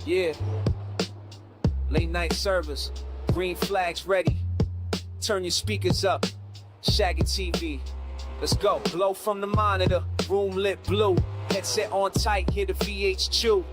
Yeah. Late night service. Green flags ready. Turn your speakers up. Shaggy TV. Let's go. Glow from the monitor. Room lit blue. Headset on tight. Hear the VH chew.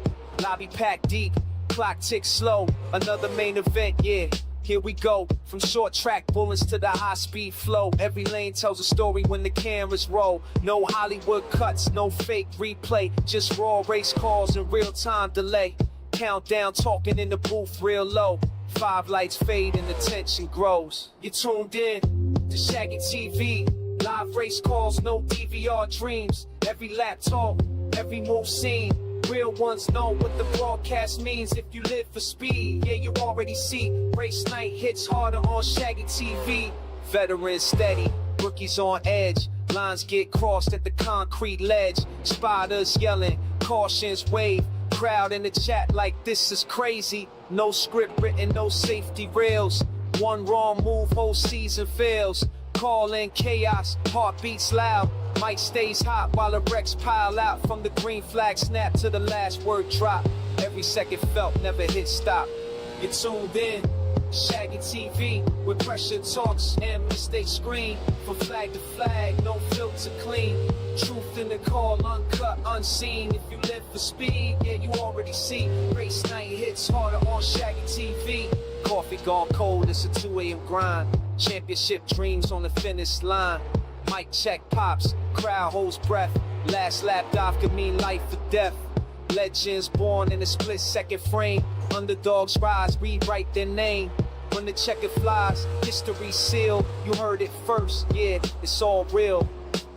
Lobby packed deep. Clock ticks slow. Another main event. Yeah. Here we go. From short track bullets to the high speed flow. Every lane tells a story when the cameras roll. No Hollywood cuts, no fake replay. Just raw race calls and real time delay. Countdown talking in the booth real low. 5 lights fade and the tension grows. You tuned in to Shaggy TV. Live race calls, no DVR dreams. Every lap talk, every move seen. Real ones know what the broadcast means. If you live for speed, yeah, you already see. Race night hits harder on Shaggy TV. Veterans steady, rookies on edge. Lines get crossed at the concrete ledge. Spotters yelling, cautions wave. Crowd in the chat like this is crazy. No script written, no safety rails. One wrong move, whole season fails. Call in chaos, heartbeats loud. Mic stays hot while the wrecks pile out. From the green flag snap to the last word drop. Every second felt, never hit stop. You tuned in, Shaggy TV, where pressure talks and mistakes screen. From flag to flag, no filter clean. Truth in the call, uncut, unseen. If you live for speed, yeah, you already see. Race night hits harder on Shaggy TV. Coffee gone cold, it's a 2 a.m. grind. Championship dreams on the finish line. Mic check pops, crowd holds breath. Last lap dive could mean life or death. Legends born in a split-second frame. Underdogs rise, rewrite their name. When the checker flies, history sealed. You heard it first, yeah, it's all real.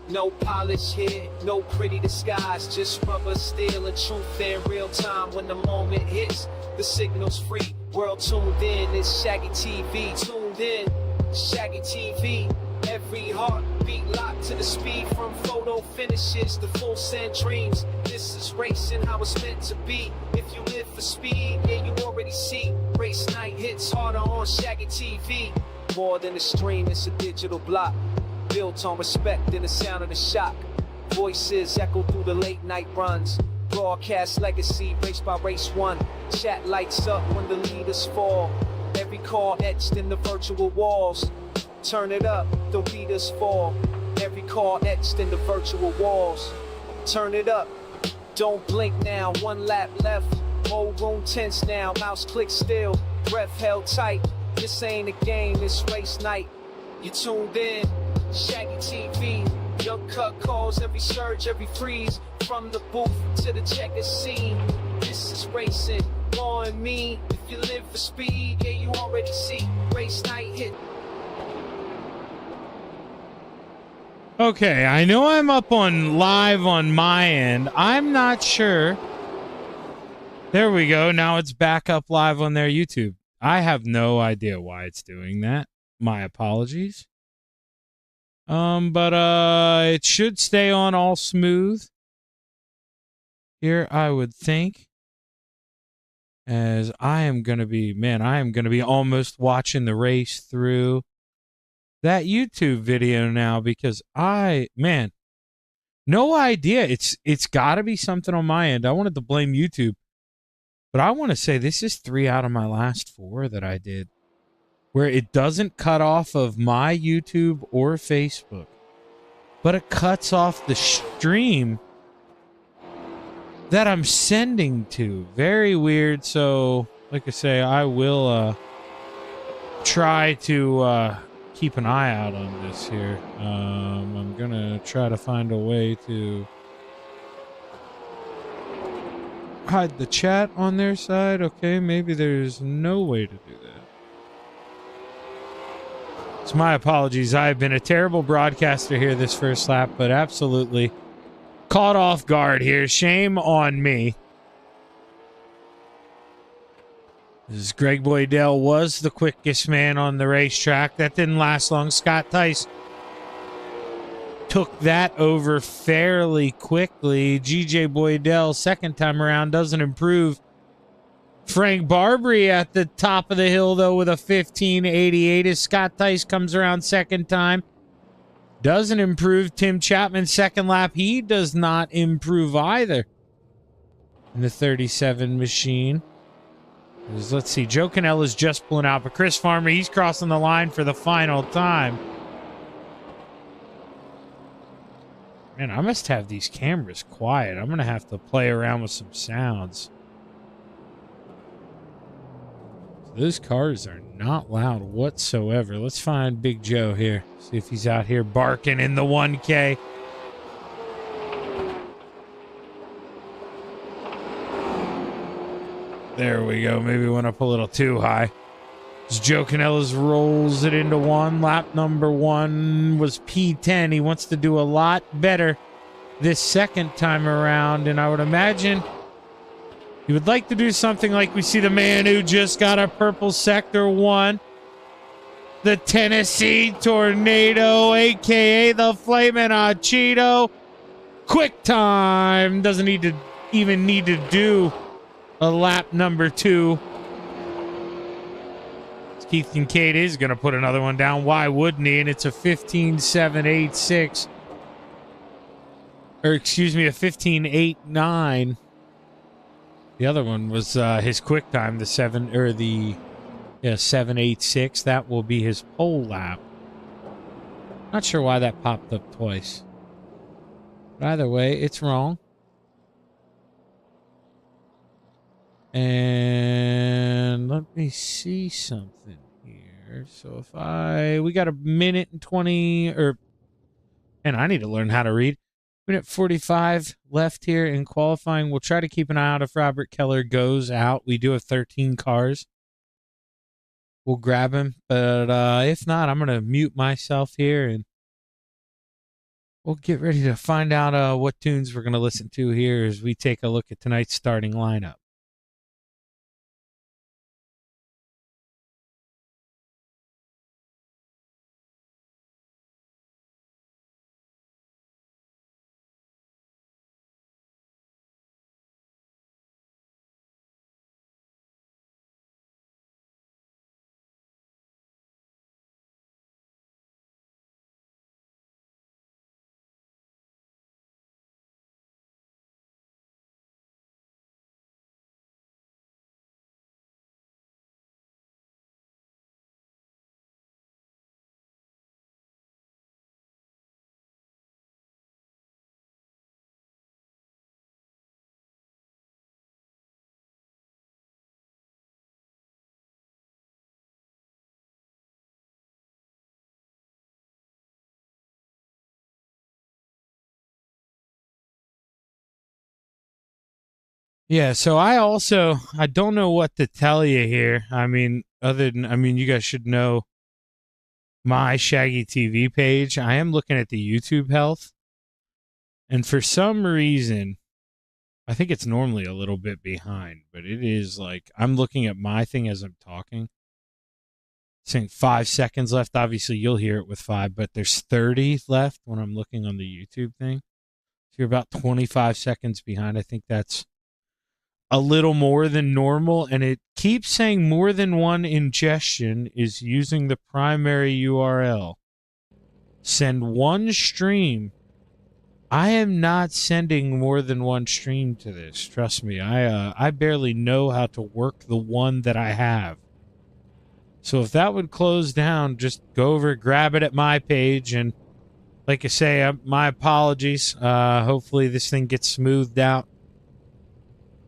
No polish here, no pretty disguise. Just rubber, steel, and truth in real time. When the moment hits, the signal's free. World tuned in, it's Shaggy TV. Tuned in, Shaggy TV. Every heartbeat locked to the speed. From photo finishes to full send dreams. This is racing how it's meant to be. If you live for speed, yeah, you already see. Race night hits harder on Shaggy TV. More than a stream, it's a digital block. Built on respect and the sound of the shock. Voices echo through the late night runs. Broadcast legacy, race by race one. Chat lights up when the leaders fall. Every call etched in the virtual walls. Turn it up, the leaders fall. Every call etched in the virtual walls. Turn it up, don't blink now. 1 lap left, whole room tense now. Mouse click still, breath held tight. This ain't a game, it's race night. You tuned in, Shaggy TV. Young cut calls, every surge, every freeze. From the booth to the checker scene. This is racing, raw and mean. If you live for speed, yeah, you already see. Race night hit. Okay, I know I'm up on live on my end. I'm not sure. There we go. Now it's back up live on their YouTube. I have no idea why it's doing that. My apologies. But it should stay on all smooth here, I would think. As I am going to be, I am going to be almost watching the race through that YouTube video now because no idea. It's got to be something on my end. I wanted to blame YouTube, but I want to say this is 3 out of my last 4 that I did where it doesn't cut off of my YouTube or Facebook, but it cuts off the stream that I'm sending to. Very weird. So, like I say, I will try to keep an eye out on this here. I'm gonna try to find a way to hide the chat on their side. Okay, maybe there's no way to do that. It's my apologies. I've been a terrible broadcaster here this first lap, but absolutely caught off guard here. Shame on me. As Greg Boydell was the quickest man on the racetrack. That didn't last long. Scott Tice took that over fairly quickly. GJ Boydell, second time around, doesn't improve. Frank Barbary at the top of the hill, though, with a 15.88 as Scott Tice comes around second time. Doesn't improve. Tim Chapman, second lap. He does not improve either in the 37 machine. Let's see. Joe Canella's just pulling out, but Chris Farmer, he's crossing the line for the final time. Man, I must have these cameras quiet. I'm going to have to play around with some sounds. Those cars are not loud whatsoever. Let's find Big Joe here. See if he's out here barking in the 1K. There we go. Maybe went up a little too high. As Joe Canella's rolls it into one. Lap number 1 was P10. He wants to do a lot better this second time around, and I would imagine he would like to do something like we see the man who just got a purple sector 1. The Tennessee Tornado, a.k.a. the Flamin' Cheeto. Quick time. Doesn't even need to do a lap number 2. Keith Kincaid is going to put another one down. Why wouldn't he? And it's a 15.786. Or excuse me, a 15.89. The other one was his quick time, the 7.86. That will be his pole lap. Not sure why that popped up twice. But either way, it's wrong. And let me see something here. So if we got a minute and 20, and I need to learn how to read. Minute 45 left here in qualifying. We'll try to keep an eye out if Robert Keller goes out. We do have 13 cars. We'll grab him. But if not, I'm going to mute myself here and we'll get ready to find out what tunes we're going to listen to here as we take a look at tonight's starting lineup. Yeah, so I don't know what to tell you here. I mean, you guys should know my Shaggy TV page. I am looking at the YouTube health, and for some reason, I think it's normally a little bit behind, but it is like I'm looking at my thing as I'm talking. Saying 5 seconds left. Obviously, you'll hear it with 5, but there's 30 left when I'm looking on the YouTube thing. So you're about 25 seconds behind. I think that's a little more than normal, and it keeps saying more than one ingestion is using the primary URL. Send one stream. I am not sending more than one stream to this. Trust me, I barely know how to work the one that I have. So if that would close down, just go over, grab it at my page, and like I say, my apologies. Hopefully this thing gets smoothed out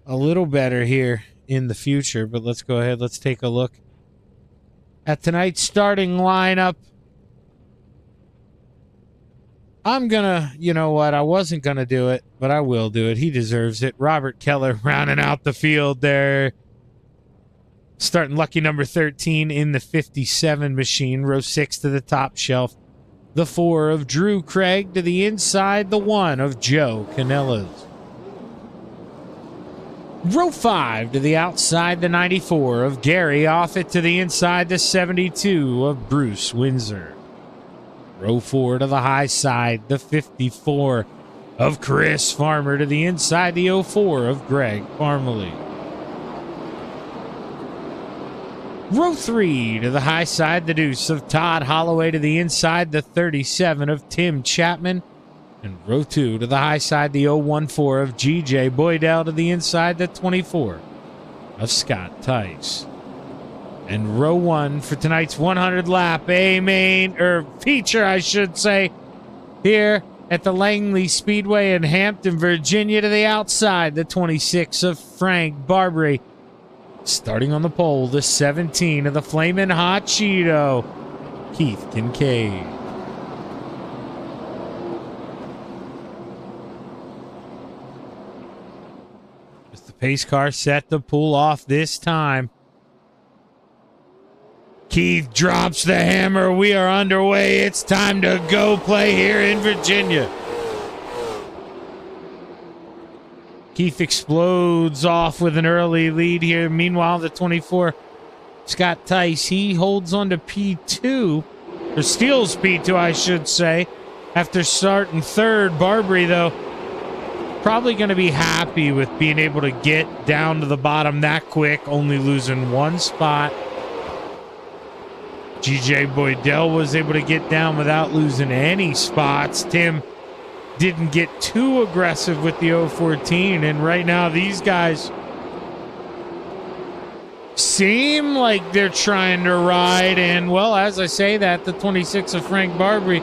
a little better here in the future. But let's go ahead. Let's take a look at tonight's starting lineup. I'm gonna, you know what? I wasn't gonna do it, but I will do it. He deserves it. Robert Keller rounding out the field there. Starting lucky number 13 in the 57 machine. Row 6 to the top shelf. The 4 of Drew Craig to the inside. The 1 of Joe Canellas. Row 5 to the outside. The 94 of Gary Offit to the inside. The 72 of Bruce Windsor. Row 4 to the high side. The 54 of Chris Farmer to the inside. The 04 of Greg Parmalee. Row 3 to the high side, the deuce of Todd Holloway to the inside, the 37 of Tim Chapman. And row 2 to the high side, the 014 of G.J. Boydell to the inside, the 24 of Scott Tice. And row 1 for tonight's 100 lap feature, I should say, here at the Langley Speedway in Hampton, Virginia to the outside, the 26 of Frank Barbary. Starting on the pole, the 17 of the Flamin' Hot Cheeto, Keith Kincaid. Is the pace car set to pull off this time? Keith drops the hammer. We are underway. It's time to go play here in Virginia. Keith explodes off with an early lead here. Meanwhile, the 24, Scott Tice, he holds on to P2, or steals P2, I should say, after starting third. Barbary, though, probably going to be happy with being able to get down to the bottom that quick, only losing one spot. G.J. Boydell was able to get down without losing any spots. Tim didn't get too aggressive with the 014, and right now these guys seem like they're trying to ride. And, well, as I say that, the 26 of Frank Barbary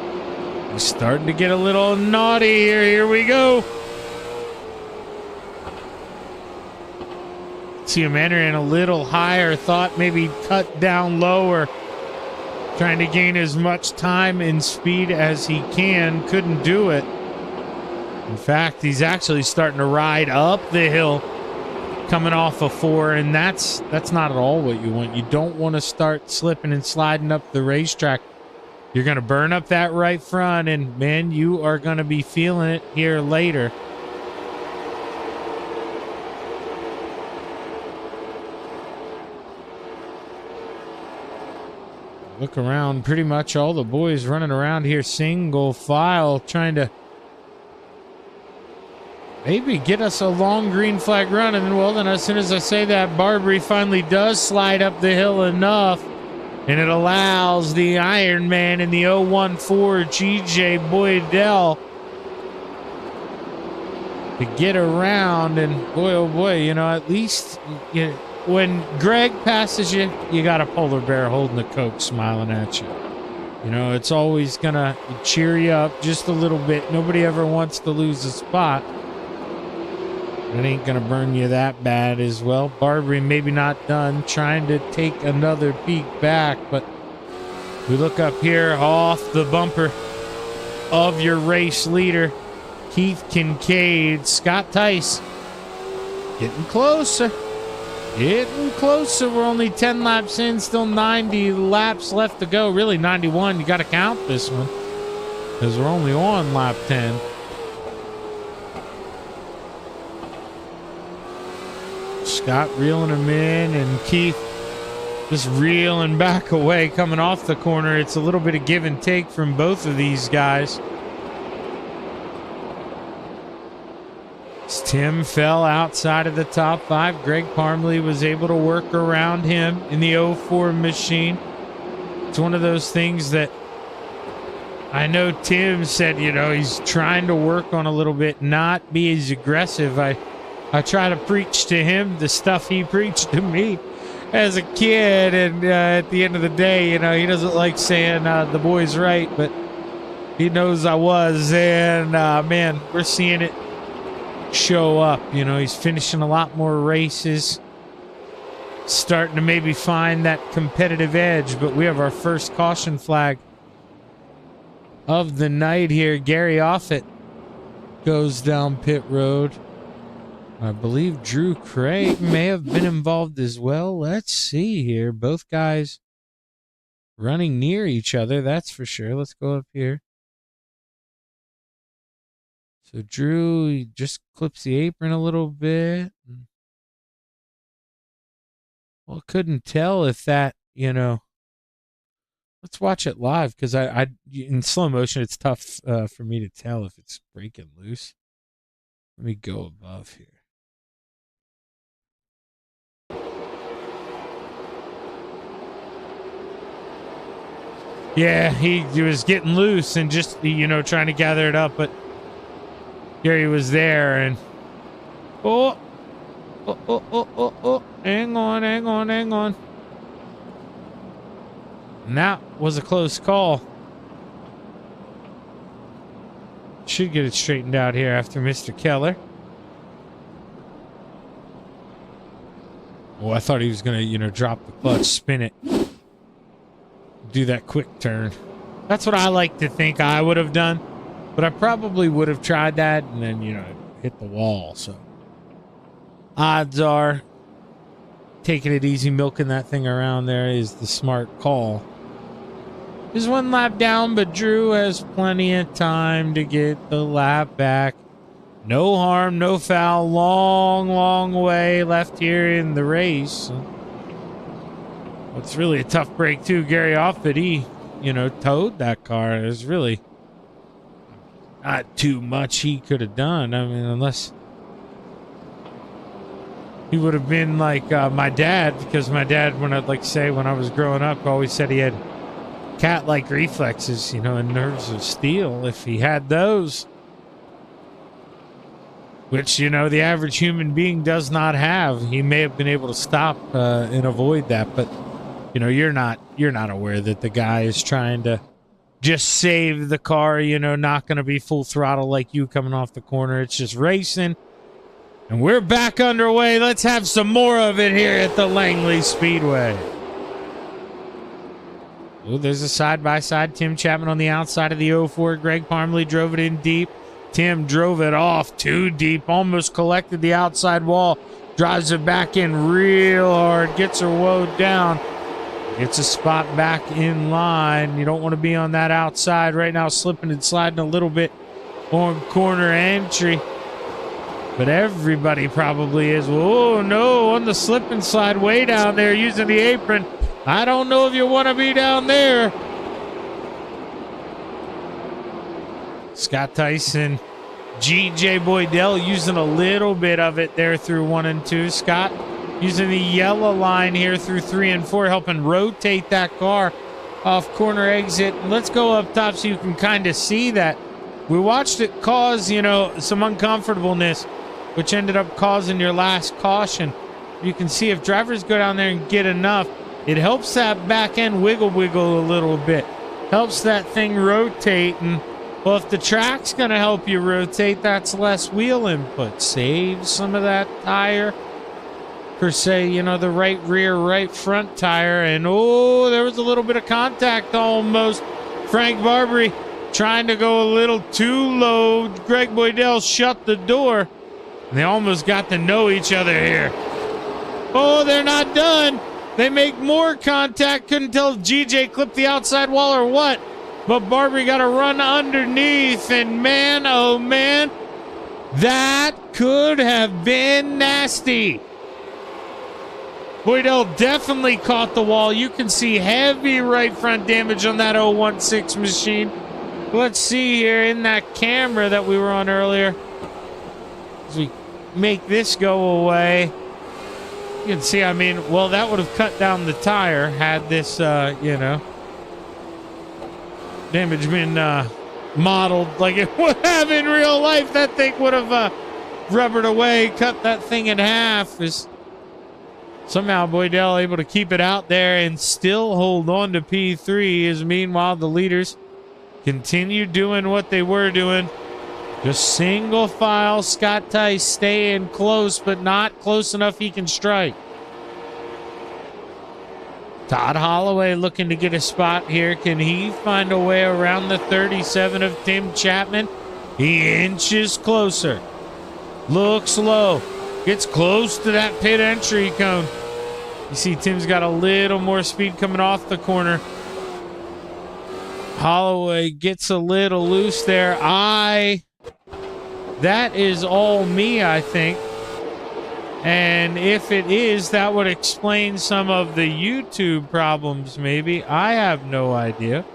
is starting to get a little naughty here. Here we go. See him entering a little higher, thought maybe cut down lower, trying to gain as much time and speed as he can. Couldn't do it. In fact, he's actually starting to ride up the hill coming off a 4, and that's not at all what you want. You don't want to start slipping and sliding up the racetrack. You're going to burn up that right front, and, man, you are going to be feeling it here later. Look around, pretty much all the boys running around here single file, trying to maybe get us a long green flag run. And, well, then as soon as I say that, Barbary finally does slide up the hill enough, and it allows the Iron Man in the 014 G.J. Boydell to get around. And, boy, oh boy, you know, at least when Greg passes you, you got a polar bear holding a Coke smiling at you. You know, it's always going to cheer you up just a little bit. Nobody ever wants to lose a spot. It ain't going to burn you that bad as well. Barbary maybe not done, trying to take another peek back, but we look up here off the bumper of your race leader, Keith Kincaid. Scott Tice Getting closer. Getting closer. We're only 10 laps in. Still 90 laps left to go. Really, 91. You got to count this one, because we're only on lap 10. Scott reeling him in, and Keith just reeling back away, coming off the corner. It's a little bit of give and take from both of these guys. Tim fell outside of the top 5. Greg Parmley was able to work around him in the 04 machine. It's one of those things that I know Tim said, you know, he's trying to work on a little bit, not be as aggressive. I try to preach to him the stuff he preached to me as a kid, and at the end of the day, you know, he doesn't like saying the boy's right, but he knows I was, and man, we're seeing it show up. You know, he's finishing a lot more races, starting to maybe find that competitive edge. But we have our first caution flag of the night here. Gary Offit goes down pit road. I believe Drew Craig may have been involved as well. Let's see here. Both guys running near each other, that's for sure. Let's go up here. So Drew, he just clips the apron a little bit. Well, couldn't tell if that, you know. Let's watch it live, because I in slow motion, it's tough for me to tell if it's breaking loose. Let me go above here. Yeah, he was getting loose and just, you know, trying to gather it up, but Gary was there, and oh, hang on. And that was a close call. Should get it straightened out here after Mr. Keller. Oh, I thought he was going to, you know, drop the clutch, spin it, do that quick turn. That's what I like to think I would have done. But I probably would have tried that and then, you know, hit the wall. So odds are taking it easy, milking that thing around there is the smart call. There's one lap down, but Drew has plenty of time to get the lap back. No harm, no foul. Long way left here in the race. It's really a tough break, too. Gary Offit, he, you know, towed that car. There's really not too much he could have done. I mean, unless he would have been like my dad, because my dad, when I'd like say when I was growing up, always said he had cat-like reflexes, you know, and nerves of steel. If he had those, which, you know, the average human being does not have, he may have been able to stop and avoid that. But, you know, you're not aware that the guy is trying to just save the car, you know, not going to be full throttle like you coming off the corner. It's just racing. And we're back underway. Let's have some more of it here at the Langley Speedway. Oh, there's a side-by-side. Tim Chapman on the outside of the 04. Greg Parmley drove it in deep. Tim drove it off too deep. Almost collected the outside wall. Drives it back in real hard. Gets her woed down. Gets a spot back in line. You don't want to be on that outside right now, slipping and sliding a little bit on corner entry. But everybody probably is. Oh, no, on the slip and slide way down there using the apron. I don't know if you want to be down there. Scott Tyson, G.J. Boydell using a little bit of it there through 1 and 2. Scott using the yellow line here through 3 and 4, helping rotate that car off corner exit. Let's go up top so you can kind of see that. We watched it cause, you know, some uncomfortableness, which ended up causing your last caution. You can see if drivers go down there and get enough, it helps that back end wiggle a little bit. Helps that thing rotate. And, well, if the track's going to help you rotate, that's less wheel input. Save some of that tire. Per se, you know, the right rear, right front tire. And, oh, there was a little bit of contact almost. Frank Barbary trying to go a little too low. Greg Boydell shut the door. And they almost got to know each other here. Oh, they're not done. They make more contact. Couldn't tell if GJ clipped the outside wall or what. But Barbary got to run underneath. And man, oh man, that could have been nasty. Boydell definitely caught the wall. You can see heavy right front damage on that 016 machine. Let's see here in that camera that we were on earlier. As we make this go away, you can see, I mean, well, that would have cut down the tire had this, you know, damage been modeled like it would have in real life. That thing would have rubbered away, cut that thing in half. Is somehow Boydell able to keep it out there and still hold on to P3, as meanwhile the leaders continue doing what they were doing. Just single file. Scott Tice staying close, but not close enough he can strike. Todd Holloway looking to get a spot here. Can he find a way around the 37 of Tim Chapman? He inches closer. Looks low. Gets close to that pit entry cone. You see Tim's got a little more speed coming off the corner. Holloway gets a little loose there. That is all me, I think. And if it is, that would explain some of the YouTube problems, maybe. I have no idea.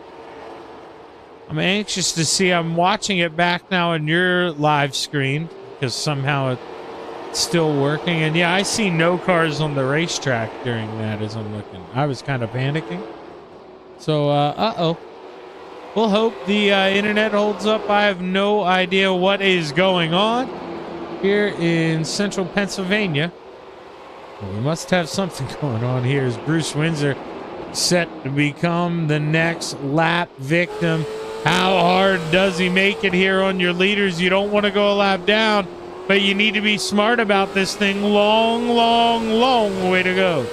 I'm anxious to see. I'm watching it back now on your live screen because somehow it's still working. And yeah, I see no cars on the racetrack during that as I'm looking. I was kind of panicking. So, uh-oh. We'll hope the internet holds up. I have no idea what is going on here in central Pennsylvania. Well, we must have something going on here as Bruce Windsor set to become the next lap victim. How hard does he make it here on your leaders? You don't want to go a lap down, but you need to be smart about this thing. Long, long, long way to go.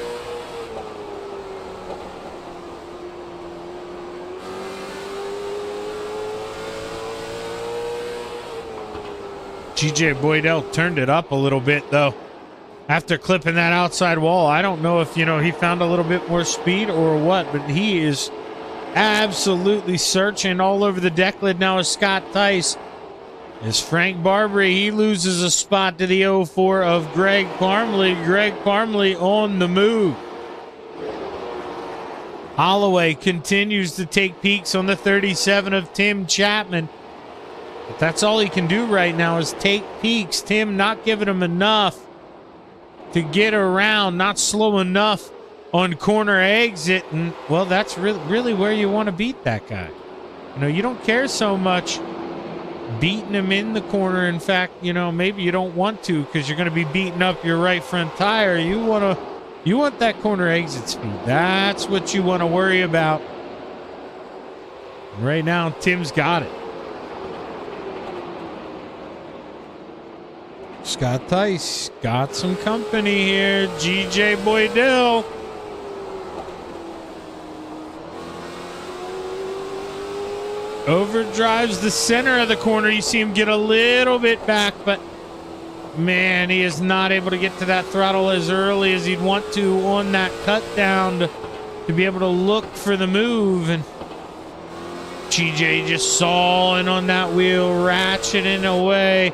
GJ Boydell turned it up a little bit, though, after clipping that outside wall. I don't know if, you know, he found a little bit more speed or what, but he is absolutely searching all over the deck lid now as Scott Tice. As Frank Barbary, he loses a spot to the 04 of Greg Parmley. Greg Parmley on the move. Holloway continues to take peeks on the 37 of Tim Chapman. But that's all he can do right now is take peeks. Tim not giving him enough to get around, not slow enough on corner exit. And, well, that's really where you want to beat that guy. You know, you don't care so much beating him in the corner. In fact, you know, maybe you don't want to because you're going to be beating up your right front tire. You want that corner exit speed. That's what you want to worry about. Right now, Tim's got it. Scott Tice got some company here. GJ Boydell. Overdrives the center of the corner. You see him get a little bit back, but man, he is not able to get to that throttle as early as he'd want to on that cut down to be able to look for the move. And GJ just sawing on that wheel, ratcheting away.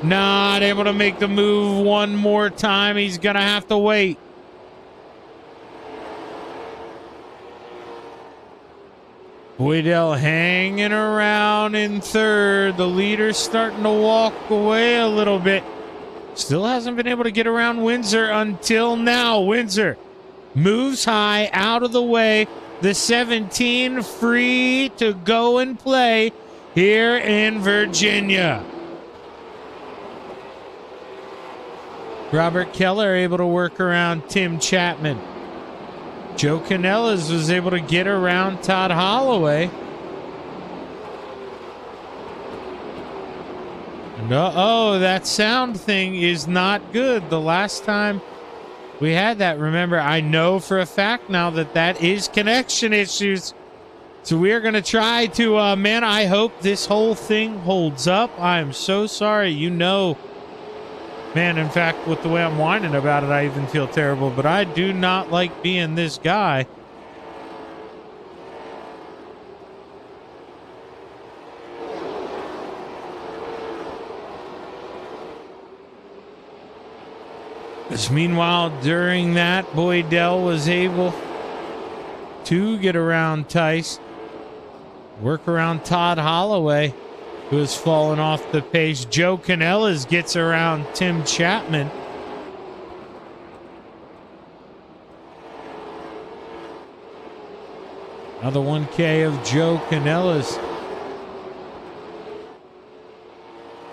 Not able to make the move one more time. He's going to have to wait. Boydell hanging around in third. The leader's starting to walk away a little bit. Still hasn't been able to get around Windsor until now. Windsor moves high out of the way. The 17 free to go and play here in Virginia. Robert Keller able to work around Tim Chapman. Joe Canellas was able to get around Todd Holloway. And uh-oh, that sound thing is not good. The last time we had that, remember, I know for a fact now that is connection issues. So we are going to try to, man, I hope this whole thing holds up. I am so sorry. You know, Man, in fact, with the way I'm whining about it, I even feel terrible, but I do not like being this guy. Because meanwhile, during that, Boydell was able to get around Tice, work around Todd Holloway, who has fallen off the pace. Joe Canellas gets around Tim Chapman. Another 1K of Joe Canellas.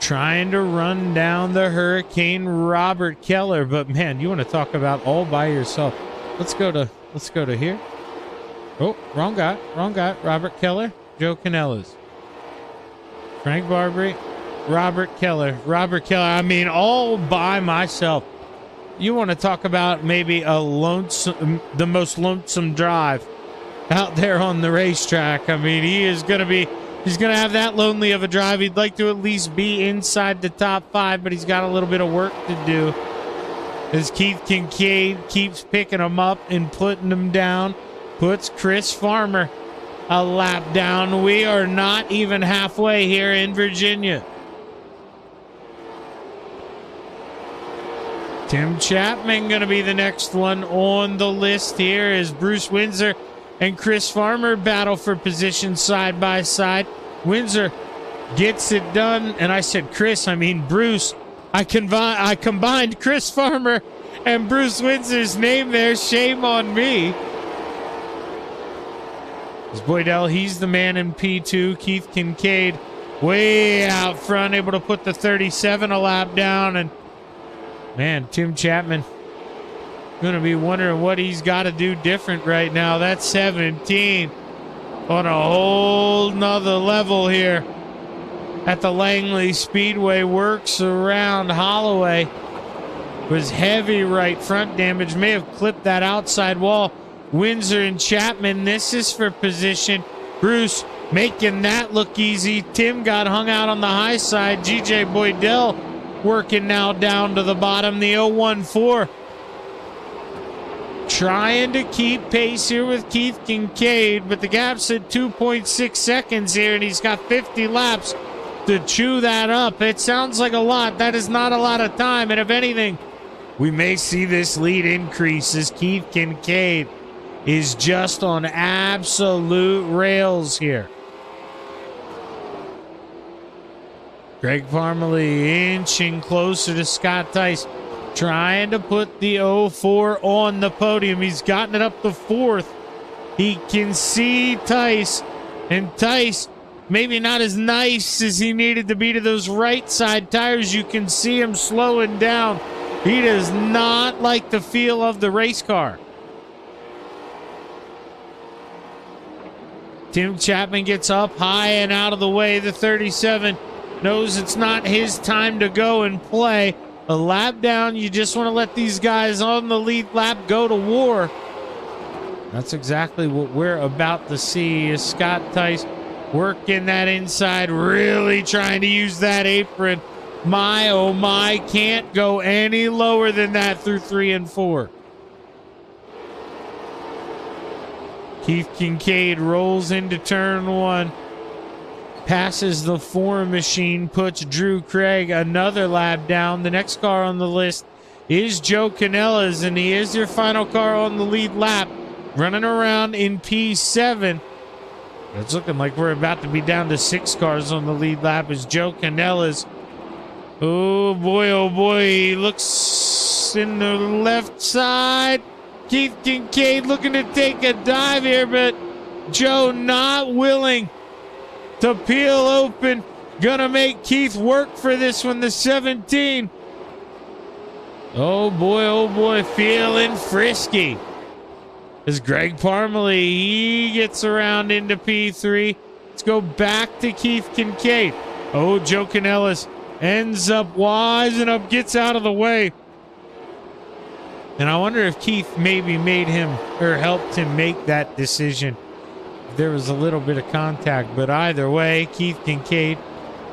Trying to run down the Hurricane Robert Keller. But man, you want to talk about all by yourself. Let's go to here. Oh, wrong guy. Robert Keller, Joe Canellas. Frank Barbary, Robert Keller. I mean, all by myself. You want to talk about maybe a lonesome, the most lonesome drive out there on the racetrack. I mean, he's going to have that lonely of a drive. He'd like to at least be inside the top 5, but he's got a little bit of work to do. As Keith Kincaid keeps picking him up and putting him down, puts Chris Farmer a lap down. We are not even halfway here in Virginia. Tim Chapman going to be the next one on the list here as Bruce Windsor and Chris Farmer battle for position side by side. Windsor gets it done, and I said Chris, I mean Bruce. I combined Chris Farmer and Bruce Windsor's name there. Shame on me. As Boydell, he's the man in P2. Keith Kincaid way out front, able to put the 37 a lap down. And man, Tim Chapman going to be wondering what he's got to do different right now. That's 17 on a whole nother level here at the Langley Speedway. Works around Holloway. Was heavy right front damage. May have clipped that outside wall. Windsor and Chapman, this is for position. Bruce making that look easy. Tim got hung out on the high side. GJ Boydell working now down to the bottom. The 014 trying to keep pace here with Keith Kincaid, but the gap's at 2.6 seconds here, and he's got 50 laps to chew that up. It sounds like a lot. That is not a lot of time, and if anything, we may see this lead increase as Keith Kincaid is just on absolute rails here. Greg Parmalee inching closer to Scott Tice, trying to put the 04 on the podium. He's gotten it up to 4th. He can see Tice, and Tice maybe not as nice as he needed to be to those right side tires. You can see him slowing down. He does not like the feel of the race car. Tim Chapman gets up high and out of the way. The 37 knows it's not his time to go and play. A lap down, you just want to let these guys on the lead lap go to war. That's exactly what we're about to see as Scott Tice working that inside, really trying to use that apron. My, oh my, can't go any lower than that through 3 and 4. Keith Kincaid rolls into turn 1. Passes the 4 machine, puts Drew Craig another lap down. The next car on the list is Joe Canellas, and he is your final car on the lead lap, running around in P7. It's looking like we're about to be down to 6 cars on the lead lap as Joe Canellas. Oh boy, he looks in the left side. Keith Kincaid looking to take a dive here, but Joe not willing to peel open. Gonna make Keith work for this one, the 17. Oh boy, feeling frisky. As Greg Parmalee, he gets around into P3. Let's go back to Keith Kincaid. Oh, Joe Canellas ends up wising up, gets out of the way. And I wonder if Keith maybe made him or helped him make that decision. There was a little bit of contact, but either way, Keith Kincaid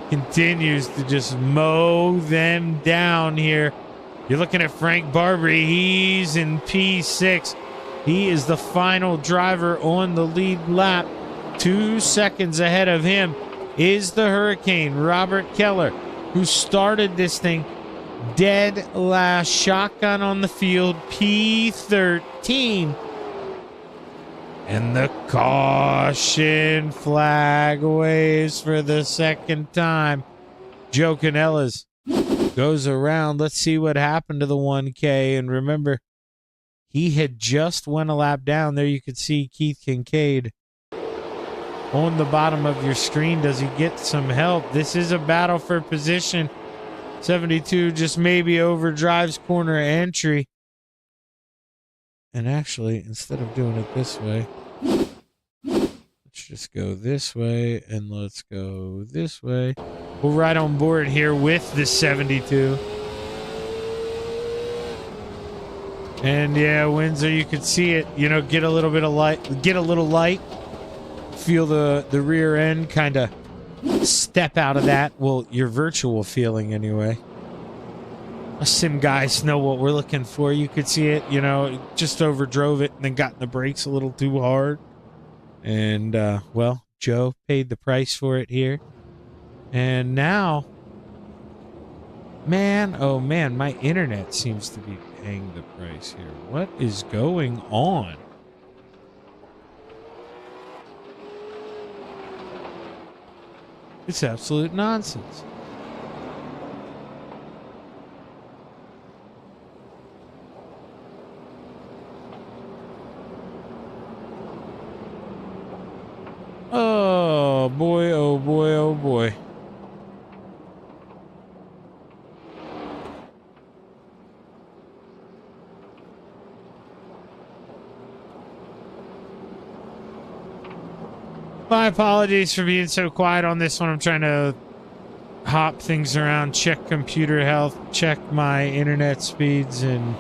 continues to just mow them down here You're looking at Frank Barbary. He's in P6. He is the final driver on the lead lap. 2 seconds ahead of him is the Hurricane, Robert Keller, who started this thing dead last, shotgun on the field, P13. And the caution flag waves for the second time. Joe Canellas goes around. Let's see what happened to the 1K. And remember, he had just went a lap down. There you could see Keith Kincaid on the bottom of your screen. Does he get some help? This is a battle for position. 72 just maybe overdrives corner entry. And actually, instead of doing it this way, let's just go this way and let's go this way. We're right on board here with the 72. And yeah, Windsor, you could see it, you know, get a little bit of light, get a little light. Feel the rear end kind of step out of that. Well, your virtual feeling anyway. Us sim guys know what we're looking for. You could see it, you know, it just overdrove it and then got in the brakes a little too hard. And, well, Joe paid the price for it here. And now, man, oh man, my internet seems to be paying the price here. What is going on? It's absolute nonsense. Oh boy, oh boy, oh boy. My apologies for being so quiet on this one. I'm trying to hop things around, check computer health, check my internet speeds and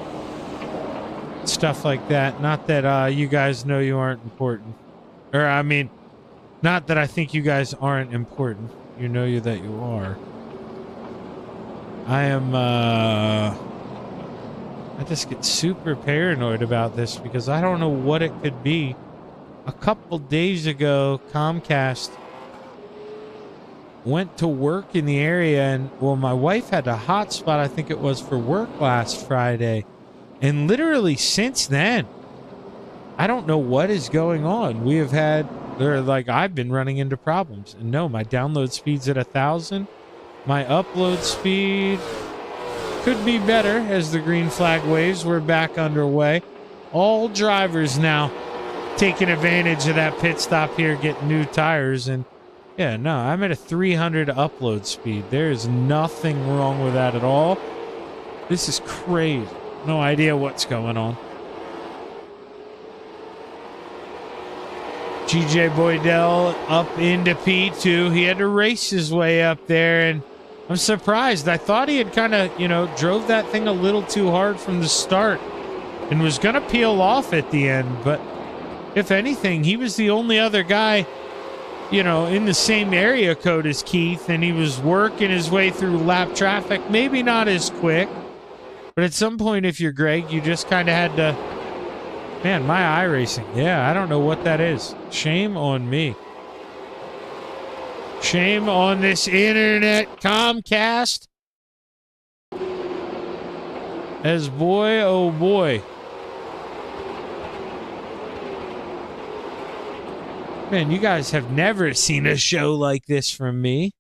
stuff like that. Not that you guys know you aren't important. Or, I mean, not that I think you guys aren't important. You know that you are. I just get super paranoid about this because I don't know what it could be. A couple days ago, Comcast went to work in the area, and well, my wife had a hotspot, I think it was, for work last Friday. And literally since then, I don't know what is going on. We have had, I've been running into problems. And no, my download speed's at 1,000. My upload speed could be better as the green flag waves. We're back underway. All drivers now taking advantage of that pit stop here, getting new tires. And yeah, no, I'm at a 300 upload speed. There is nothing wrong with that at all. This is crazy. No idea what's going on. GJ Boydell up into P2. He had to race his way up there, and I'm surprised. I thought he had kind of, drove that thing a little too hard from the start and was going to peel off at the end, but if anything, he was the only other guy, in the same area code as Keith, and he was working his way through lap traffic. Maybe not as quick, but at some point, if you're Greg, you just kind of had to, man, my iRacing. Yeah, I don't know what that is. Shame on me. Shame on this internet Comcast. As boy, oh boy. Man, you guys have never seen a show like this from me.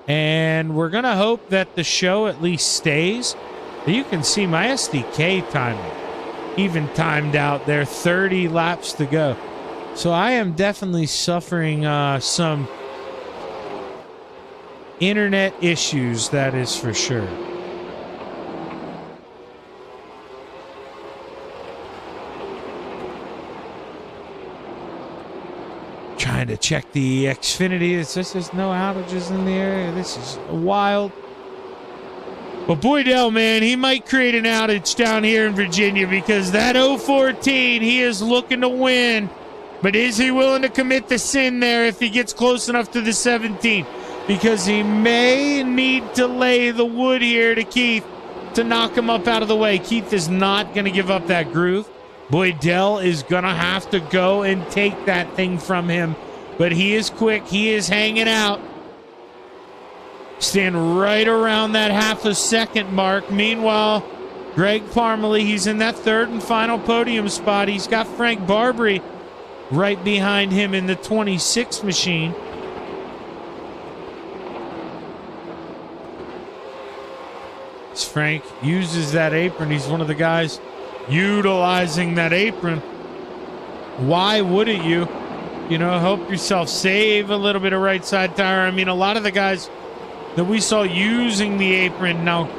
And we're going to hope that the show at least stays. You can see my SDK timing even timed out there, 30 laps to go. So I am definitely suffering some internet issues, that is for sure. Trying to check the Xfinity. It says there's no outages in the area. This is wild. But Boydell, man, he might create an outage down here in Virginia because that 014, he is looking to win. But is he willing to commit the sin there if he gets close enough to the 17? because he may need to lay the wood here to Keith to knock him up out of the way. Keith is not going to give up that groove. Boydell is going to have to go and take that thing from him, but he is quick. He is hanging out. Stand right around that half a second mark. Meanwhile, Greg Parmalee, he's in that third and final podium spot. He's got Frank Barbary right behind him in the 26 machine. As Frank uses that apron, he's one of the guys utilizing that apron. Why wouldn't you? You know, help yourself save a little bit of right side tire. I mean, a lot of the guys that we saw using the apron. Now,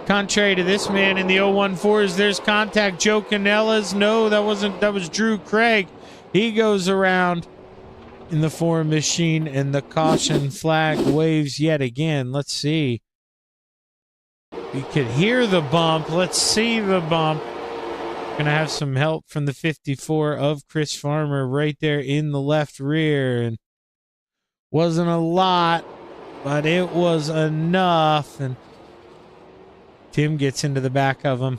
contrary to this man in the 014s, there's contact. Joe Canellas. No, that was Drew Craig. He goes around in the 4 machine, and the caution flag waves yet again. Let's see. We could hear the bump. Let's see the bump. Gonna have some help from the 54 of Chris Farmer right there in the left rear, and wasn't a lot, but it was enough. And Tim gets into the back of him.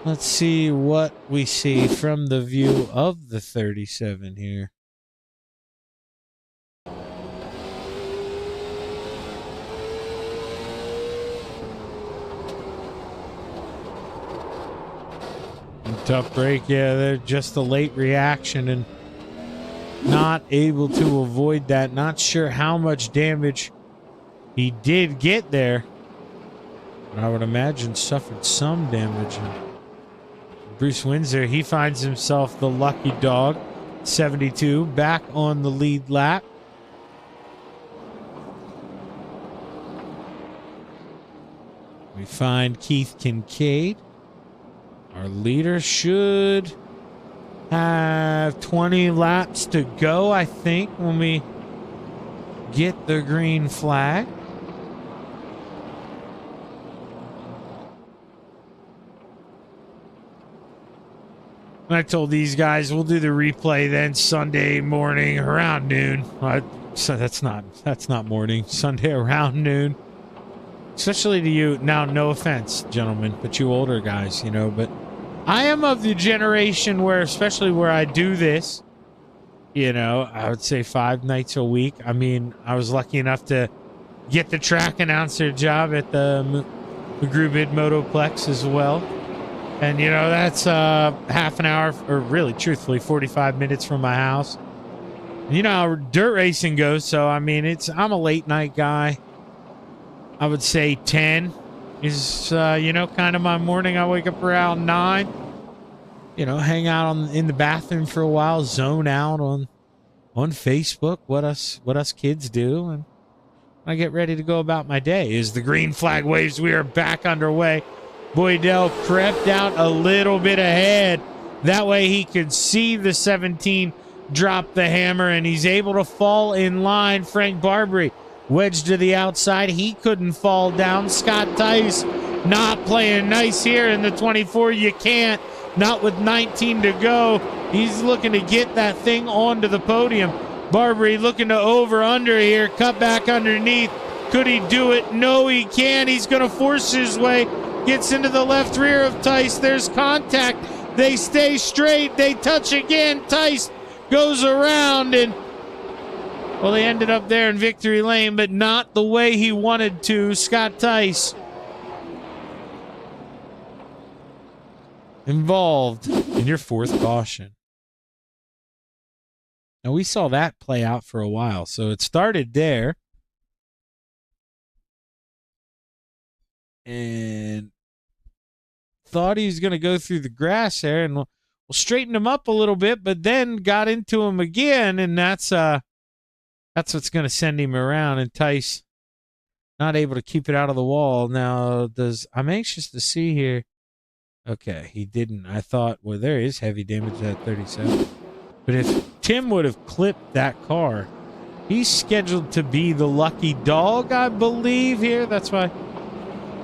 Let's see what we see from the view of the 37 here. Tough break, yeah, they're just a late reaction and not able to avoid that. Not sure how much damage he did get there. I would imagine suffered some damage. Bruce Windsor, he finds himself the lucky dog, 72, back on the lead lap. We find Keith Kincaid. Our leader should have 20 laps to go, I think, when we get the green flag. And I told these guys we'll do the replay then Sunday morning around noon. So that's not morning. Sunday around noon. Especially to you. Now, no offense, gentlemen, but you older guys, you know, but I am of the generation where, especially where I do this, you know, I would say 5 nights a week. I mean, I was lucky enough to get the track announcer job at the McGrew Motoplex as well. And, you know, that's half an hour, or really, truthfully, 45 minutes from my house. And you know how dirt racing goes, so, I mean, I'm a late night guy. I would say 10 is, you know, kind of my morning. I wake up around 9, you know, hang out in the bathroom for a while, zone out on Facebook, what us kids do, and I get ready to go about my day. As the green flag waves, we are back underway. Boydell crept out a little bit ahead. That way he could see the 17 drop the hammer, and he's able to fall in line. Frank Barbary wedged to the outside. He couldn't fall down. Scott Tice not playing nice here in the 24. You can't. Not with 19 to go. He's looking to get that thing onto the podium. Barbary looking to over-under here. Cut back underneath. Could he do it? No, he can't. He's going to force his way. Gets into the left rear of Tice. There's contact. They stay straight. They touch again. Tice goes around, and well, they ended up there in victory lane, but not the way he wanted to. Scott Tice involved in your 4th caution. Now, we saw that play out for a while, so it started there. And thought he was going to go through the grass there, and we'll straighten him up a little bit, but then got into him again, and that's what's going to send him around. And Tice not able to keep it out of the wall. Now, I'm anxious to see here. Okay, he didn't. I thought, well, there is heavy damage at 37. But if Tim would have clipped that car, he's scheduled to be the lucky dog, I believe, here. That's why I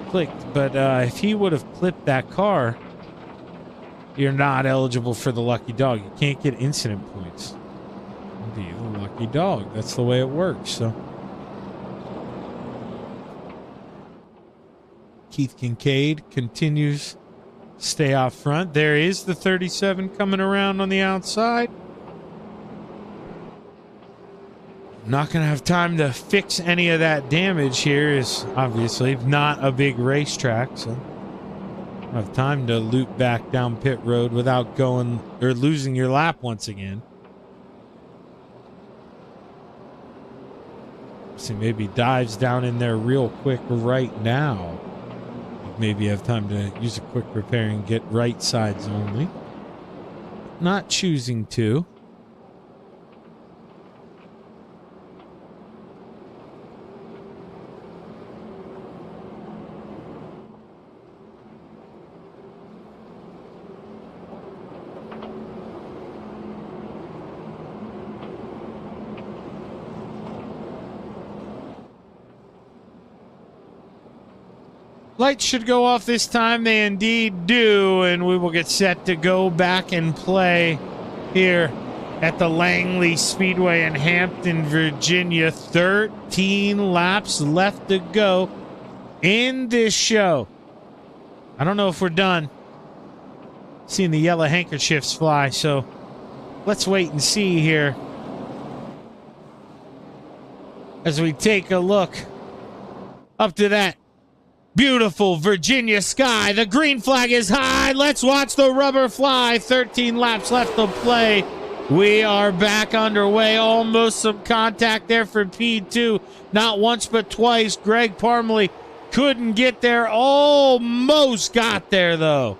clicked. But if he would have clipped that car, you're not eligible for the lucky dog. You can't get incident points. Be the lucky dog. That's the way it works. So Keith Kincaid continues to stay out front. There is the 37 coming around on the outside. Not going to have time to fix any of that damage here. Is obviously not a big racetrack, so don't have time to loop back down pit road without going or losing your lap once again. See, maybe dives down in there real quick right now. Maybe have time to use a quick repair and get right sides only. Not choosing to. Lights should go off this time. They indeed do, and we will get set to go back and play here at the Langley Speedway in Hampton, Virginia. 13 laps left to go in this show. I don't know if we're done. Seeing the yellow handkerchiefs fly, so let's wait and see here as we take a look up to that beautiful Virginia sky. The green flag is high. Let's watch the rubber fly. 13 laps left to play. We are back underway. Almost some contact there for P2. Not once but twice. Greg Parmalee couldn't get there. Almost got there, though.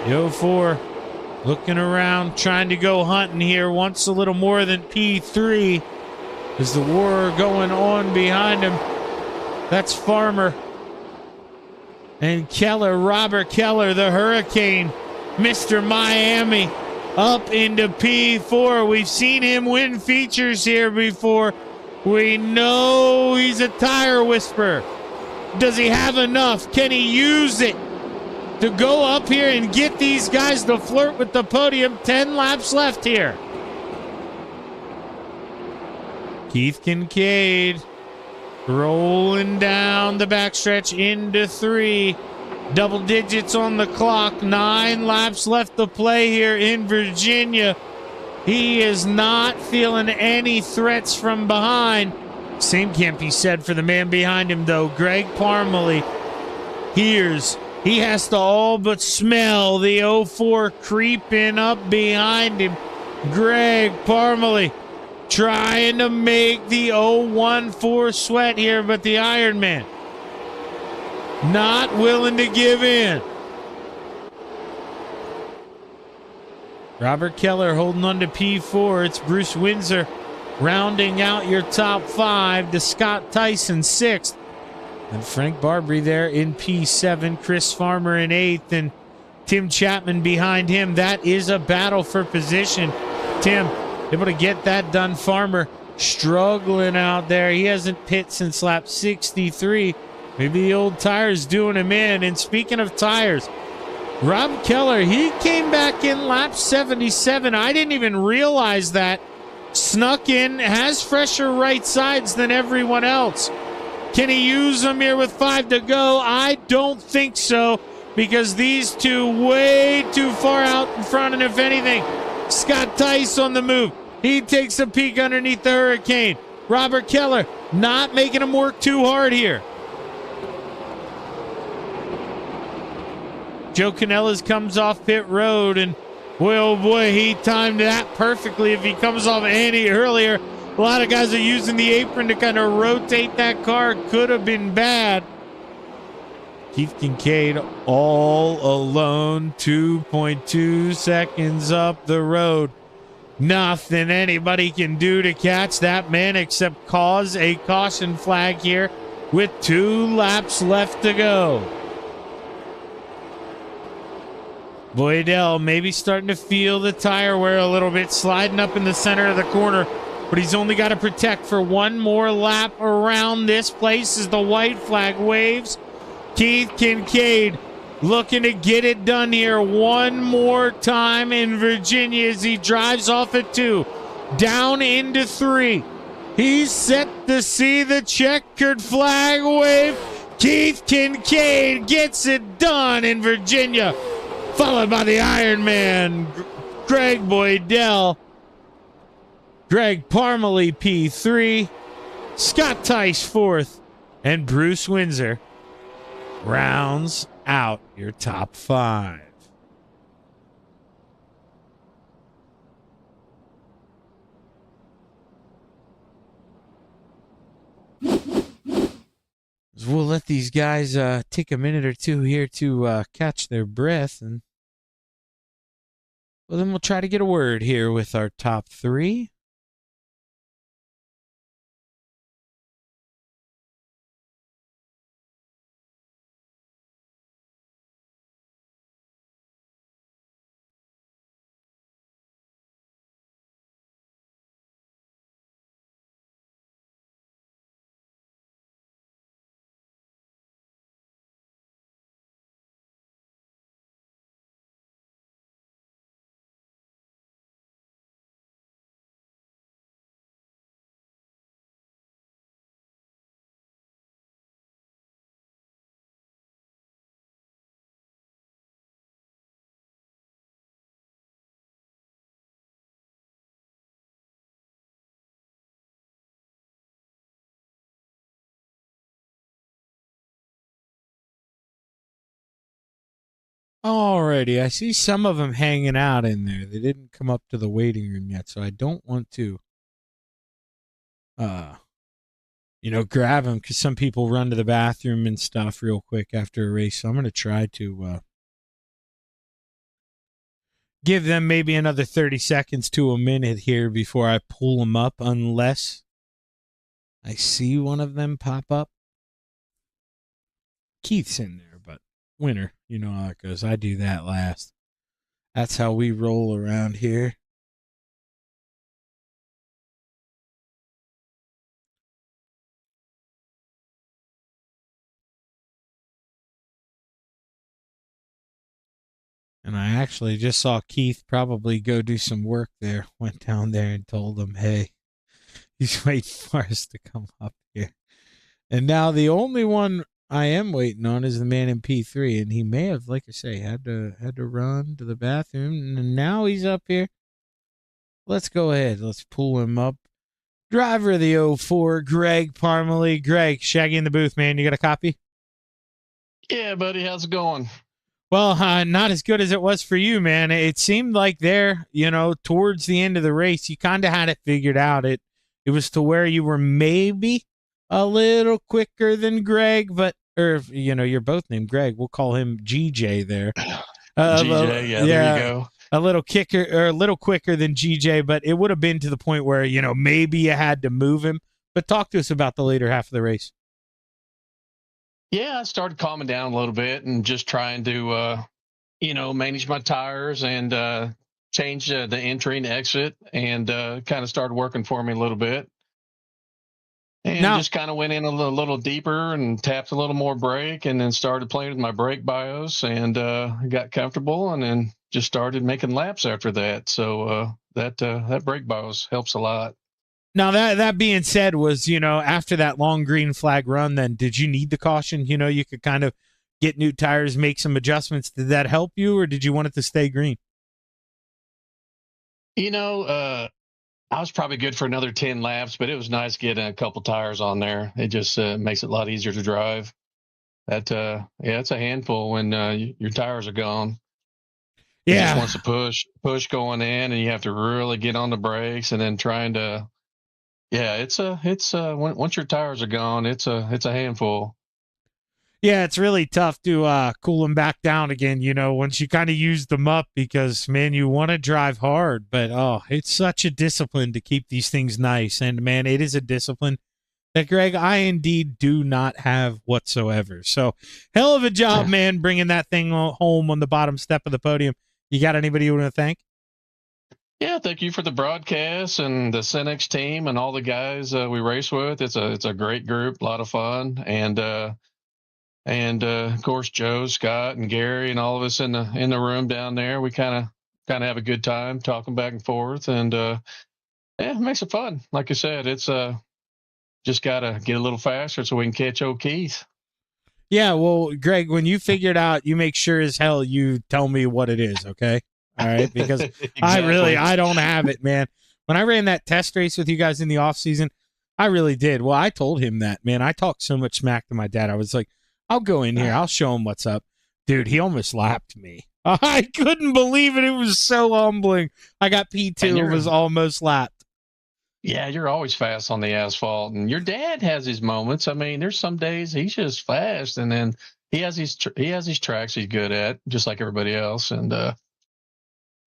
The 04 looking around, trying to go hunting here. Wants a little more than P3. Is the war going on behind him? That's Farmer. And Keller, Robert Keller, the Hurricane, Mr. Miami, up into P4. We've seen him win features here before. We know he's a tire whisperer. Does he have enough? Can he use it to go up here and get these guys to flirt with the podium? 10 laps left here. Keith Kincaid rolling down the backstretch into 3. Double digits on the clock. 9 laps left to play here in Virginia. He is not feeling any threats from behind. Same can't be said for the man behind him, though. Greg Parmalee hears. He has to all but smell the 04 creeping up behind him. Greg Parmalee trying to make the 014 sweat here, but the Iron Man not willing to give in. Robert Keller holding on to P4. It's Bruce Windsor rounding out your top 5 to Scott Tyson 6th. And Frank Barbary there in P7. Chris Farmer in 8th. And Tim Chapman behind him. That is a battle for position. Tim able to get that done. Farmer struggling out there. He hasn't pit since lap 63. Maybe the old tires doing him in. And speaking of tires, Rob Keller, he came back in lap 77. I didn't even realize that. Snuck in, has fresher right sides than everyone else. Can he use them here with 5 to go? I don't think so, because these two way too far out in front. And if anything, Scott Tice on the move. He takes a peek underneath the Hurricane. Robert Keller not making him work too hard here. Joe Canellas comes off pit road, and boy, oh boy, he timed that perfectly. If he comes off any earlier, a lot of guys are using the apron to kind of rotate that car. Could have been bad. Keith Kincaid all alone, 2.2 seconds up the road. Nothing anybody can do to catch that man except cause a caution flag here with 2 laps left to go. Boydell maybe starting to feel the tire wear a little bit, sliding up in the center of the corner, but he's only got to protect for 1 more lap around this place as the white flag waves. Keith Kincaid looking to get it done here one more time in Virginia as he drives off at 2, down into 3. He's set to see the checkered flag wave. Keith Kincaid gets it done in Virginia, followed by the Iron Man, Greg Boydell, Greg Parmalee P3, Scott Tice 4th, and Bruce Windsor rounds out your top 5. We'll let these guys take a minute or two here to catch their breath, and well, then we'll try to get a word here with our top 3. Alrighty, I see some of them hanging out in there. They didn't come up to the waiting room yet, so I don't want to, grab them because some people run to the bathroom and stuff real quick after a race. So I'm going to try to give them maybe another 30 seconds to a minute here before I pull them up, unless I see one of them pop up. Keith's in there, but winner, you know how it goes. I do that last. That's how we roll around here. And I actually just saw Keith probably go do some work there. Went down there and told him, hey, he's waiting for us to come up here. And now the only one I am waiting on is the man in P3. And he may have, like I say, had to run to the bathroom. And now he's up here. Let's go ahead. Let's pull him up. Driver of the 04, Greg Parmalee. Greg, Shaggy in the booth, man. You got a copy? Yeah, buddy. How's it going? Well, not as good as it was for you, man. It seemed like there, towards the end of the race, you kind of had it figured out. It was to where you were maybe a little quicker than Greg, you're both named Greg. We'll call him GJ there. GJ, yeah, there you go. A little quicker than GJ, but it would have been to the point where, maybe you had to move him. But talk to us about the later half of the race. Yeah, I started calming down a little bit and just trying to, manage my tires and change the entry and exit, and kind of started working for me a little bit. And just kind of went in a little deeper and tapped a little more brake, and then started playing with my brake bios, and got comfortable, and then just started making laps after that. So that brake bios helps a lot. Now, that being said, was, after that long green flag run, then did you need the caution? You could kind of get new tires, make some adjustments. Did that help you, or did you want it to stay green? I was probably good for another 10 laps, but it was nice getting a couple tires on there. It just makes it a lot easier to drive. It's a handful when your tires are gone. Yeah. It just wants to push going in, and you have to really get on the brakes, and then trying to. Yeah, once your tires are gone, it's a handful. Yeah, it's really tough to cool them back down again, once you kind of use them up, because, man, you want to drive hard, but, it's such a discipline to keep these things nice. And, man, it is a discipline that, Greg, I indeed do not have whatsoever. So, hell of a job, man, bringing that thing home on the bottom step of the podium. You got anybody you want to thank? Yeah, thank you for the broadcast and the Senex team and all the guys we race with. It's a great group, a lot of fun, and of course Joe, Scott, and Gary, and all of us in the room down there. We kind of have a good time talking back and forth, and Yeah, it makes it fun. Like I said, it's just gotta get a little faster so we can catch old Keith. Yeah, well, Greg, when you figure it out, you make sure as hell you tell me what it is, okay? All right, because Exactly. I don't have it, man. When I ran that test race with you guys in the off season, I really did. Well, I told him that, man. I talked so much smack to my dad. I was like, I'll go in here, I'll show him what's up. Dude, he almost lapped me. I couldn't believe it. It was so humbling. I got P2 and was almost lapped. Yeah, you're always fast on the asphalt, and your dad has his moments. I mean, there's some days he's just fast, and then he has these tracks he's good at, just like everybody else. And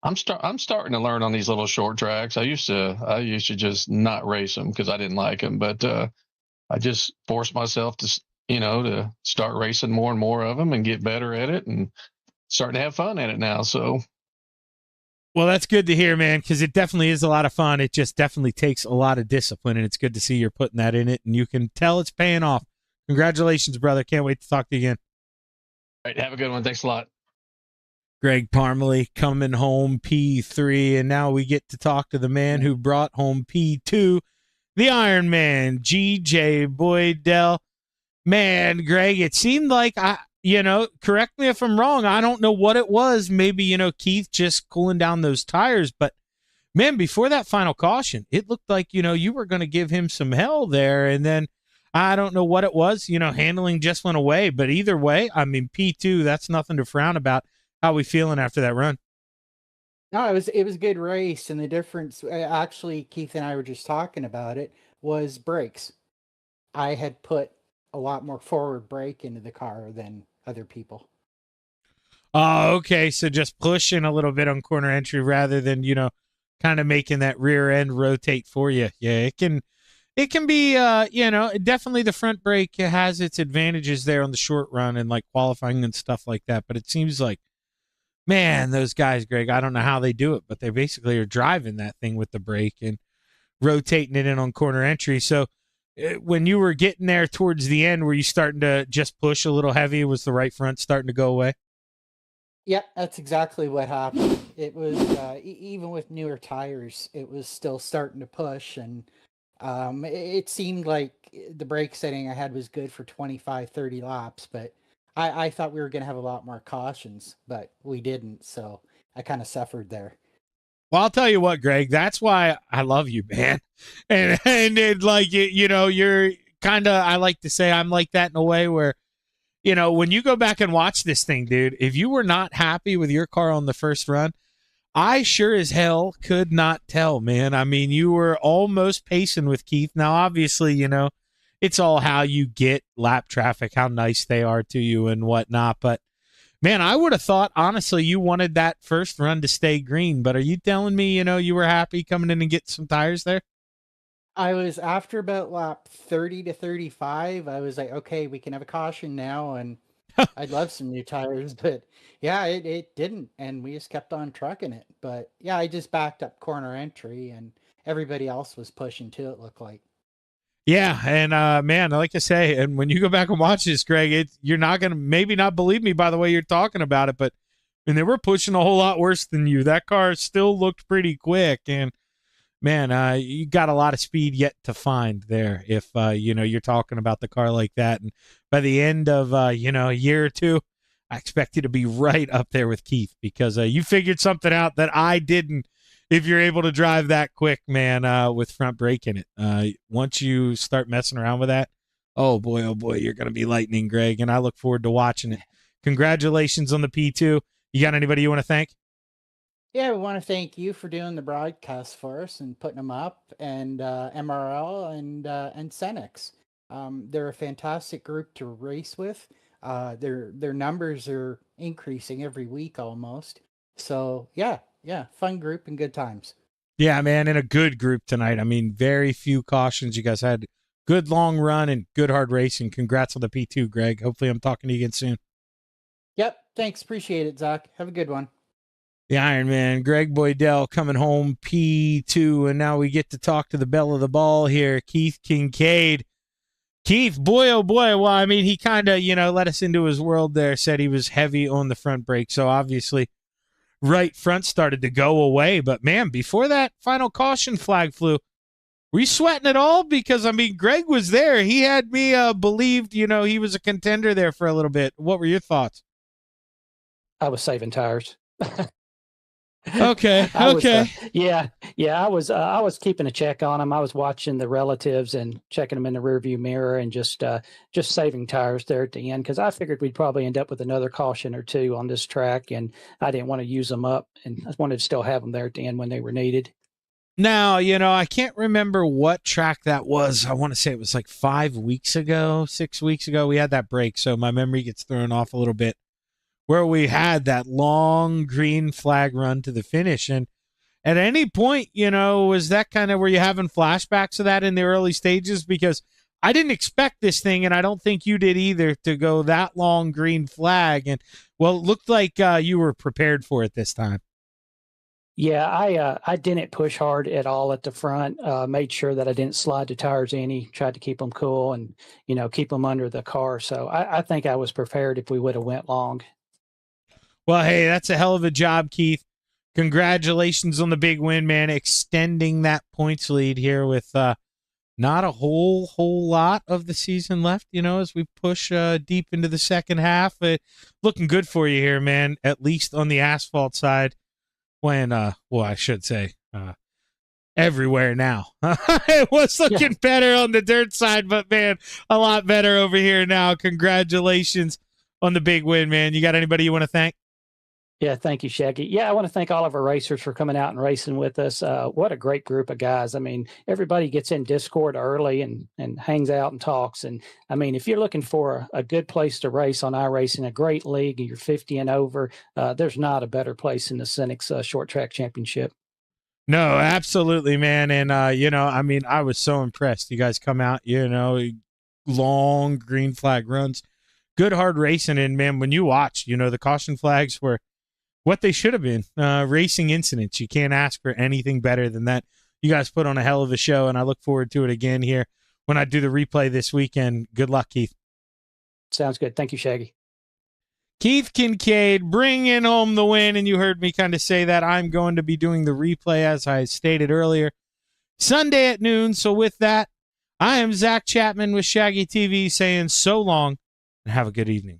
I'm starting to learn on these little short tracks. I used to just not race them because I didn't like them, but I just forced myself to to start racing more and more of them and get better at it, and starting to have fun at it now. So well, that's good to hear, man, because it definitely is a lot of fun. It just definitely takes a lot of discipline, and it's good to see you're putting that in it, and you can tell it's paying off. Congratulations, brother. Can't wait to talk to you again. all right, have a good one. Thanks a lot. Greg Parmalee coming home P3, and now we get to talk to the man who brought home P2, the Iron Man, GJ Boydell. Man, Greg, it seemed like correct me if I'm wrong. I don't know what it was. Maybe, Keith just cooling down those tires. But, man, before that final caution, it looked like, you were going to give him some hell there. And then I don't know what it was. Handling just went away. But either way, I mean, P2, that's nothing to frown about. How we feeling after that run? No, it was a good race. And the difference, actually, Keith and I were just talking about it, was brakes. I had put a lot more forward brake into the car than other people. Oh, okay. So just pushing a little bit on corner entry rather than, kind of making that rear end rotate for you. Yeah, it can be, definitely the front brake has its advantages there on the short run and like qualifying and stuff like that. But it seems like, man, those guys, Greg, I don't know how they do it, but they basically are driving that thing with the brake and rotating it in on corner entry. So when you were getting there towards the end, were you starting to just push a little heavy? Was the right front starting to go away? Yeah, that's exactly what happened. It was even with newer tires, it was still starting to push, and it seemed like the brake setting I had was good for 25, 30 laps, but I thought we were going to have a lot more cautions, but we didn't, so I kind of suffered there. Well, I'll tell you what, Greg, that's why I love you, man. And it, like, you're kind of, I like to say I'm like that in a way where, when you go back and watch this thing, dude, if you were not happy with your car on the first run, I sure as hell could not tell, man. I mean, you were almost pacing with Keith. Now, obviously, it's all how you get lap traffic, how nice they are to you and whatnot. But, man, I would have thought, honestly, you wanted that first run to stay green. But are you telling me, you were happy coming in and getting some tires there? I was after about lap 30 to 35. I was like, okay, we can have a caution now. And I'd love some new tires, but yeah, it didn't. And we just kept on trucking it. But yeah, I just backed up corner entry and everybody else was pushing too, it looked like. Yeah, and man, like I say, and when you go back and watch this, Greg, you're not gonna maybe not believe me by the way you're talking about it, but and they were pushing a whole lot worse than you. That car still looked pretty quick, and man, you got a lot of speed yet to find there. If you're talking about the car like that, and by the end of a year or two, I expect you to be right up there with Keith because you figured something out that I didn't. If you're able to drive that quick, man, with front brake in it, once you start messing around with that, oh boy, you're going to be lightning, Greg, and I look forward to watching it. Congratulations on the P2. You got anybody you want to thank? Yeah, we want to thank you for doing the broadcast for us and putting them up, and MRL and Senex. They're a fantastic group to race with. Their numbers are increasing every week almost. So yeah, fun group and good times. Yeah, man, in a good group tonight. I mean, very few cautions. You guys had good long run and good hard racing. Congrats on the P2, Greg. Hopefully I'm talking to you again soon. Yep, thanks. Appreciate it, Zach. Have a good one. The Iron Man, Greg Boydell, coming home P2, and now we get to talk to the belle of the ball here, Keith Kincaid. Keith, boy, oh boy, well, I mean, he kind of, let us into his world there, said he was heavy on the front brake, so obviously right front started to go away. But, man, before that final caution flag flew, were you sweating at all? Because, I mean, Greg was there. He had me believed, he was a contender there for a little bit. What were your thoughts? I was saving tires. Okay. I Okay. was, I was keeping a check on them. I was watching the relatives and checking them in the rearview mirror and just saving tires there at the end, because I figured we'd probably end up with another caution or two on this track, and I didn't want to use them up, and I wanted to still have them there at the end when they were needed. Now, I can't remember what track that was. I want to say it was like 6 weeks ago. We had that break, so my memory gets thrown off a little bit, where we had that long green flag run to the finish. And at any point, was that kind of were you having flashbacks of that in the early stages? Because I didn't expect this thing, and I don't think you did either, to go that long green flag. And, well, it looked like you were prepared for it this time. Yeah, I didn't push hard at all at the front. Made sure that I didn't slide the tires any. Tried to keep them cool and keep them under the car. So I think I was prepared if we would have went long. Well, hey, that's a hell of a job, Keith. Congratulations on the big win, man. Extending that points lead here with not a whole lot of the season left. As we push deep into the second half, looking good for you here, man. At least on the asphalt side. When, I should say, everywhere now. It was looking better on the dirt side, but, man, a lot better over here now. Congratulations on the big win, man. You got anybody you want to thank? Yeah, thank you, Shaggy. Yeah, I want to thank all of our racers for coming out and racing with us. What a great group of guys. I mean, everybody gets in Discord early and hangs out and talks. And, I mean, if you're looking for a good place to race on iRacing, a great league, and you're 50 and over, there's not a better place in the Senex Short Track Championship. No, absolutely, man. And, I was so impressed. You guys come out, long green flag runs, good hard racing. And, man, when you watch, the caution flags were what they should have been, racing incidents. You can't ask for anything better than that. You guys put on a hell of a show, and I look forward to it again here when I do the replay this weekend. Good luck, Keith. Sounds good. Thank you, Shaggy. Keith Kincaid bringing home the win, and you heard me kind of say that. I'm going to be doing the replay, as I stated earlier, Sunday at noon. So with that, I am Zach Chapman with Shaggy TV saying so long and have a good evening.